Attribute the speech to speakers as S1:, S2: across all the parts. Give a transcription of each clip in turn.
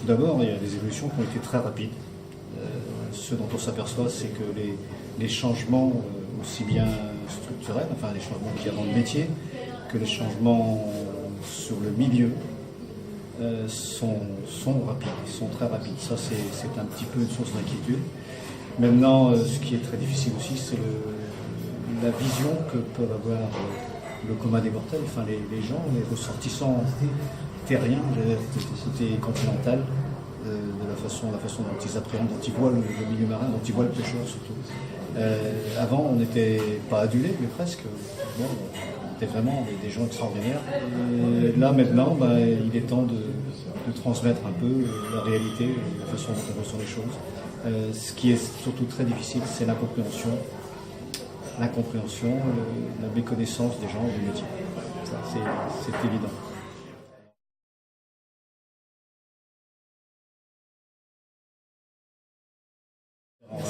S1: Tout d'abord, il y a des évolutions qui ont été très rapides. Ce dont on s'aperçoit, c'est que les changements, aussi bien structurels, enfin les changements qu'il y a dans le métier, que les changements sur le milieu, sont rapides, sont très rapides. Ça, c'est un petit peu une source d'inquiétude. Maintenant, ce qui est très difficile aussi, c'est la vision que peuvent avoir le commun des mortels, enfin les gens, les ressortissants terriens, côté continental, de la façon dont ils appréhendent, dont ils voient le milieu marin, dont ils voient le pêcheur surtout. Avant, on n'était pas adulés, mais presque. Bon, on était vraiment des gens extraordinaires. Et là, maintenant, il est temps de transmettre un peu la réalité, la façon dont on ressent les choses. Ce qui est surtout très difficile, c'est l'incompréhension, la méconnaissance des gens du métier. Ça, c'est évident.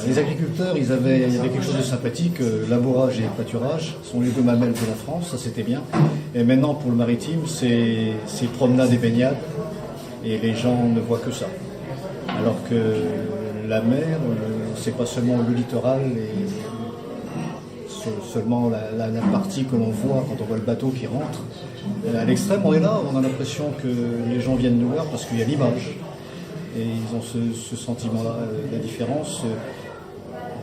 S1: Les agriculteurs, il y avait quelque chose de sympathique, labourage et pâturage sont les deux mamelles de la France, ça c'était bien. Et maintenant pour le maritime, c'est promenade et baignade, et les gens ne voient que ça. Alors que la mer, c'est pas seulement le littoral et seulement la partie que l'on voit quand on voit le bateau qui rentre. À l'extrême, on est là, on a l'impression que les gens viennent nous voir parce qu'il y a l'image. Et ils ont ce sentiment-là.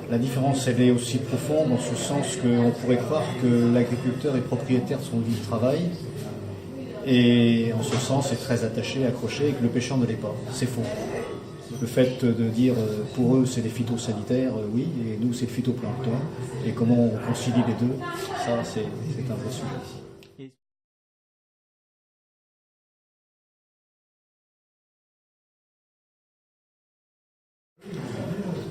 S1: La différence, elle est aussi profonde en ce sens qu'on pourrait croire que l'agriculteur est propriétaire de son lieu de travail et en ce sens est très attaché, accroché, et que le pêcheur ne l'est pas. C'est faux. Le fait de dire pour eux c'est des phytosanitaires, oui, et nous c'est le phytoplancton, et comment on concilie les deux, ça c'est un vrai sujet.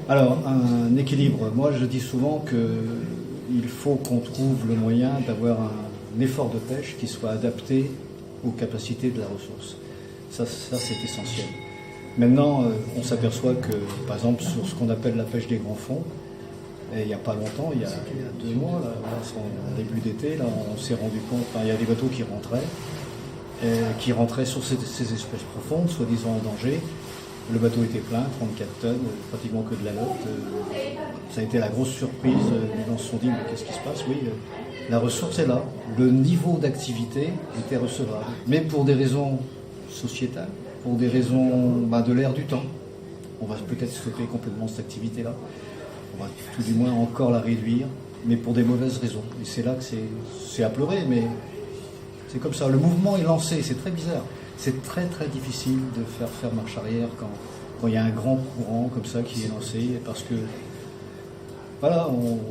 S1: Alors, un équilibre. Moi, je dis souvent qu'il faut qu'on trouve le moyen d'avoir un effort de pêche qui soit adapté aux capacités de la ressource. Ça c'est essentiel. Maintenant, on s'aperçoit que, par exemple, sur ce qu'on appelle la pêche des grands fonds, et il n'y a pas longtemps, il y a 2 mois, là, en début d'été, là, on s'est rendu compte, il y a des bateaux qui rentraient sur ces espèces profondes, soi-disant en danger. Le bateau était plein, 34 tonnes, pratiquement que de la lotte. Ça a été la grosse surprise. Les gens se sont dit, mais qu'est-ce qui se passe? Oui, la ressource est là. Le niveau d'activité était recevable. Mais pour des raisons sociétales, pour des raisons de l'ère du temps, on va peut-être stopper complètement cette activité-là. On va tout du moins encore la réduire, mais pour des mauvaises raisons. Et c'est là que c'est à pleurer, mais c'est comme ça. Le mouvement est lancé, c'est très bizarre. C'est très très difficile de faire marche arrière quand il y a un grand courant comme ça qui est lancé, parce que voilà,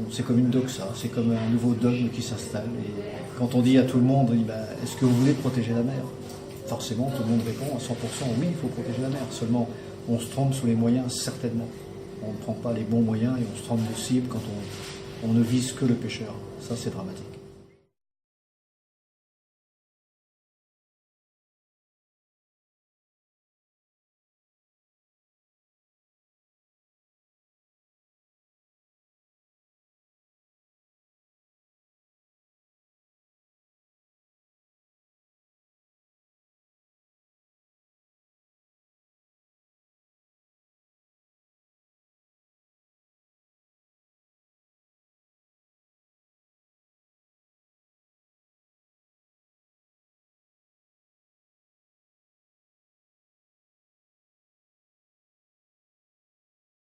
S1: c'est comme une doxa, c'est comme un nouveau dogme qui s'installe. Et quand on dit à tout le monde, est-ce que vous voulez protéger la mer? Forcément, tout le monde répond à 100%, oui, il faut protéger la mer. Seulement, on se trompe sur les moyens, certainement. On ne prend pas les bons moyens et on se trompe de cible quand on ne vise que le pêcheur. Ça, c'est dramatique.